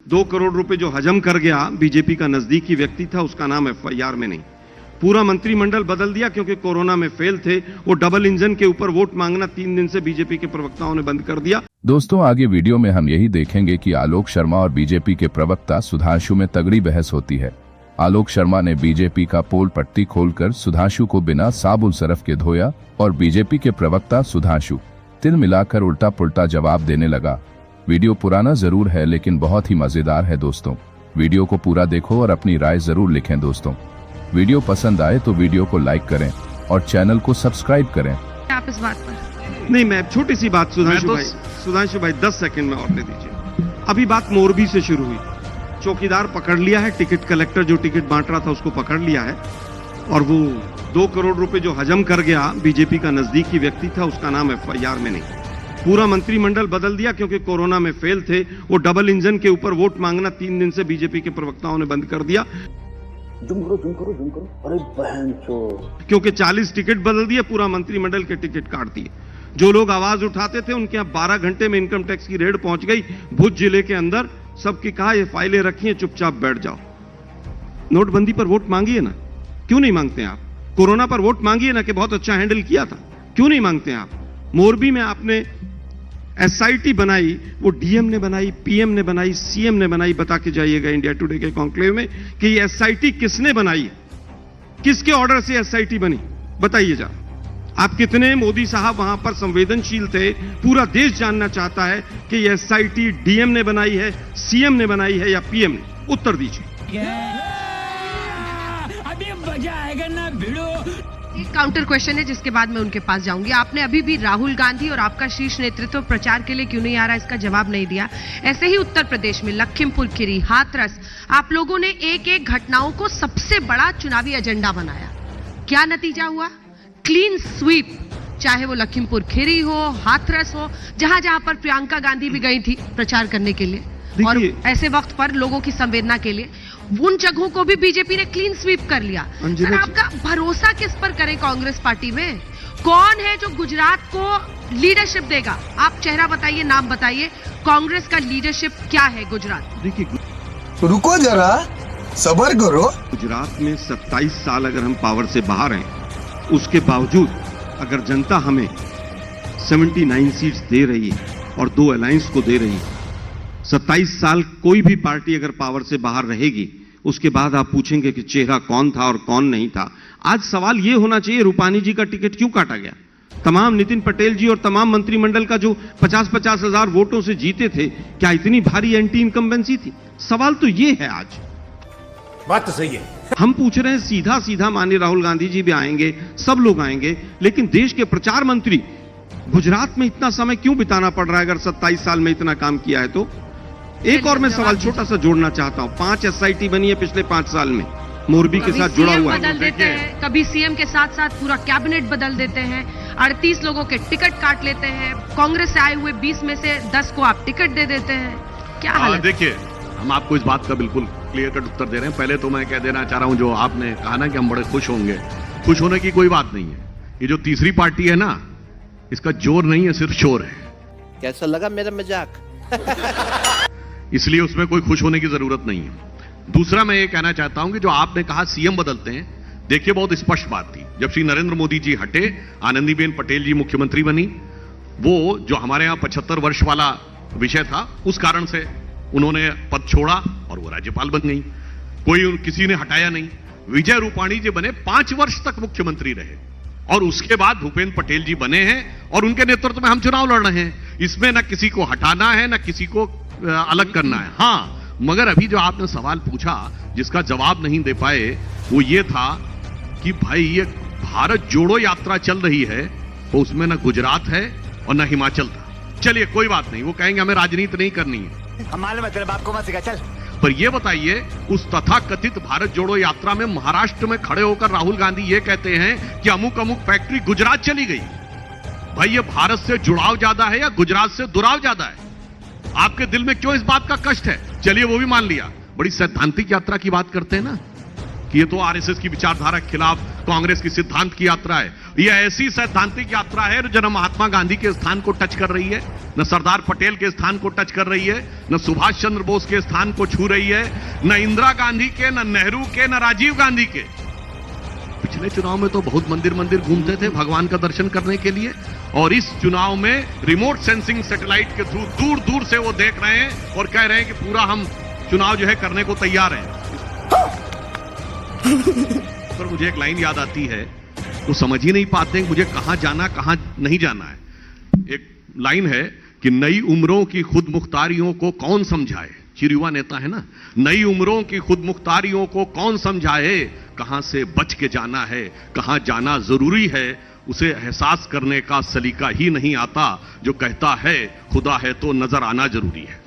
2 करोड़ रुपए जो हजम कर गया बीजेपी का नजदीकी व्यक्ति था, उसका नाम एफआईआर में नहीं। पूरा मंत्रिमंडल बदल दिया क्योंकि कोरोना में फेल थे। वो डबल इंजन के ऊपर वोट मांगना 3 दिन से बीजेपी के प्रवक्ताओं ने बंद कर दिया। दोस्तों, आगे वीडियो में हम यही देखेंगे कि आलोक शर्मा और बीजेपी के प्रवक्ता सुधांशु में तगड़ी बहस होती है। आलोक शर्मा ने बीजेपी का पोल पट्टी खोलकर सुधांशु को बिना साबुन सरफ के धोया और बीजेपी के प्रवक्ता सुधांशु तिल मिलाकर उल्टा पुल्टा जवाब देने लगा। वीडियो पुराना जरूर है लेकिन बहुत ही मजेदार है दोस्तों। वीडियो को पूरा देखो और अपनी राय जरूर लिखें दोस्तों। वीडियो पसंद आए तो वीडियो को लाइक करें और चैनल को सब्सक्राइब करें। आप इस बात पर नहीं, मैं छोटी सी बात सुधांशु भाई 10 सेकंड में और दे दीजिए। अभी बात मोरबी से शुरू हुई। चौकीदार पकड़ लिया है, टिकट कलेक्टर जो टिकट बांट रहा था उसको पकड़ लिया है, और वो 2 करोड़ रुपए जो हजम कर गया बीजेपी का नजदीकी व्यक्ति था, उसका नाम एफआईआर में नहीं। पूरा मंत्रिमंडल बदल दिया क्योंकि कोरोना में फेल थे। वो डबल इंजन के ऊपर वोट मांगना 3 दिन से बीजेपी के प्रवक्ताओं ने बंद कर दिया। जुम करो। अरे बहन चो, क्योंकि 40 टिकट बदल दिए, पूरा मंत्रिमंडल के टिकट काट दिए। जो लोग आवाज उठाते थे उनके यहाँ 12 घंटे में इनकम टैक्स की रेड पहुंच गई भुज जिले के अंदर। सबकी कहा ये फाइलें रखिए, चुपचाप बैठ जाओ। नोटबंदी पर वोट मांगिए ना, क्यों नहीं मांगते आप? कोरोना पर वोट मांगिए ना कि बहुत अच्छा हैंडल किया था, क्यों नहीं मांगते आप? मोरबी में आपने एसआईटी बनाई, वो डीएम ने बनाई, पीएम ने बनाई, सीएम ने बनाई। बता के जाइएगा इंडिया टुडे के कॉन्क्लेव में कि ये एसआईटी किसने बनाई, किसके ऑर्डर से एसआईटी बनी, बताइए जा। आप कितने मोदी साहब वहां पर संवेदनशील थे? पूरा देश जानना चाहता है कि ये एसआईटी डीएम ने बनाई है, सीएम ने बनाई है या पीएम ने? उत्तर दीजिए। अभी मजा आएगा ना भिड़ो। एक काउंटर क्वेश्चन है जिसके बाद मैं उनके पास जाऊंगी। आपने अभी भी राहुल गांधी और आपका शीर्ष नेतृत्व प्रचार के लिए क्यों नहीं आ रहा, इसका जवाब नहीं दिया। ऐसे ही उत्तर प्रदेश में लखीमपुर खीरी, हाथरस, आप लोगों ने एक एक घटनाओं को सबसे बड़ा चुनावी एजेंडा बनाया। क्या नतीजा हुआ? Clean sweep. चाहे वो लखीमपुर खीरी हो, हाथरस हो, जहां जहां पर प्रियंका गांधी भी गई थी प्रचार करने के लिए, और ऐसे वक्त पर लोगों की संवेदना के लिए, उन जगहों को भी बीजेपी ने क्लीन स्वीप कर लिया। सर, आपका भरोसा किस पर करें कांग्रेस पार्टी में? कौन है जो गुजरात को लीडरशिप देगा? आप चेहरा बताइए, नाम बताइए। कांग्रेस का लीडरशिप क्या है गुजरात? देखिए, रुको जरा, सब्र करो। गुजरात में 27 साल अगर हम पावर से बाहर हैं, उसके बावजूद अगर जनता हमें 79 सीट्स दे रही है और 2 अलायंस को दे रही है, 27 साल कोई भी पार्टी अगर पावर से बाहर रहेगी, उसके बाद आप पूछेंगे कि चेहरा कौन था और कौन नहीं था। आज सवाल यह होना चाहिए, रूपानी जी का टिकट क्यों काटा गया? तमाम नितिन पटेल जी और तमाम मंत्रिमंडल का जो 50-50 हजार वोटों से जीते थे, क्या इतनी भारी एंटी इनकम्बेंसी थी? सवाल तो यह है। आज बात तो सही है। हम पूछ रहे हैं सीधा सीधा, माननीय राहुल गांधी जी भी आएंगे, सब लोग आएंगे, लेकिन देश के प्रचार मंत्री गुजरात में इतना समय क्यों बिताना पड़ रहा है? अगर 27 साल में इतना काम किया है तो। एक और मैं सवाल छोटा सा जोड़ना चाहता हूं। 5 एसआईटी बनी है पिछले 5 साल में, मोरबी के साथ जुड़ा हुआ है। बदल देते हैं, कभी सीएम के साथ साथ पूरा कैबिनेट बदल देते हैं, 38 लोगों के टिकट काट लेते हैं। कांग्रेस से आए हुए 20 में से 10 को आप टिकट दे देते हैं। क्या हाल है? देखिए, हम आपको इस बात का बिल्कुल क्लियर कट उत्तर दे रहे हैं। पहले तो मैं कह देना चाह रहा हूं, जो आपने कहा ना कि हम बड़े खुश होंगे, खुश होने की कोई बात नहीं है। ये जो तीसरी पार्टी है ना, इसका जोर नहीं है, सिर्फ शोर है। कैसा लगा मेरा मजाक? इसलिए उसमें कोई खुश होने की जरूरत नहीं है। दूसरा मैं ये कहना चाहता हूं कि जो आपने कहा सीएम बदलते हैं, देखिए बहुत स्पष्ट बात थी। जब श्री नरेंद्र मोदी जी हटे, आनंदीबेन पटेल जी मुख्यमंत्री बनी। वो जो हमारे यहां 75 वर्ष वाला विषय था, उस कारण से उन्होंने पद छोड़ा और वो राज्यपाल बन गई। कोई किसी ने हटाया नहीं। विजय रूपाणी जी बने, 5 वर्ष तक मुख्यमंत्री रहे, और उसके बाद भूपेंद्र पटेल जी बने हैं और उनके नेतृत्व में हम चुनाव लड़ रहे हैं। इसमें ना किसी को हटाना है, ना किसी को अलग करना है। हाँ, मगर अभी जो आपने सवाल पूछा जिसका जवाब नहीं दे पाए, वो ये था कि भाई ये भारत जोड़ो यात्रा चल रही है, वो उसमें ना गुजरात है और ना हिमाचल था। चलिए कोई बात नहीं, वो कहेंगे हमें राजनीति नहीं करनी है। हमारे में तेरे बाप को मत सिखा, चल। पर ये बताइए, उस तथाकथित भारत जोड़ो यात्रा में महाराष्ट्र में खड़े होकर राहुल गांधी ये कहते हैं कि अमुक अमुक फैक्ट्री गुजरात चली गई। भाई ये भारत से जुड़ाव ज्यादा है या गुजरात से दुराव ज्यादा है? आपके दिल में क्यों इस बात का कष्ट है? चलिए वो भी मान लिया। बड़ी सैद्धांतिक यात्रा की बात करते हैं ना, कि ये तो आरएसएस की विचारधारा के खिलाफ कांग्रेस की सिद्धांत की यात्रा है। यह ऐसी सैद्धांतिक यात्रा है जो न महात्मा गांधी के स्थान को टच कर रही है, न सरदार पटेल के स्थान को टच कर रही है, न सुभाष चंद्र बोस के स्थान को छू रही है, न इंदिरा गांधी के, न नेहरू के, न राजीव गांधी के। पिछले चुनाव में तो बहुत मंदिर मंदिर घूमते थे भगवान का दर्शन करने के लिए, और इस चुनाव में रिमोट सेंसिंग सैटेलाइट के थ्रू दूर दूर से वो देख रहे हैं और कह रहे हैं कि पूरा हम चुनाव जो है करने को तैयार हैं। पर मुझे एक लाइन याद आती है, वो समझ ही नहीं पाते मुझे कहां जाना कहां नहीं जाना है। एक लाइन है कि नई उम्रों की खुद मुख्तारियों को कौन समझाए, चिरयुवा नेता है ना, नई उम्रों की खुद मुख्तारियों को कौन समझाए, कहां से बच के जाना है, कहां जाना जरूरी है, उसे एहसास करने का सलीका ही नहीं आता, जो कहता है खुदा है तो नजर आना जरूरी है।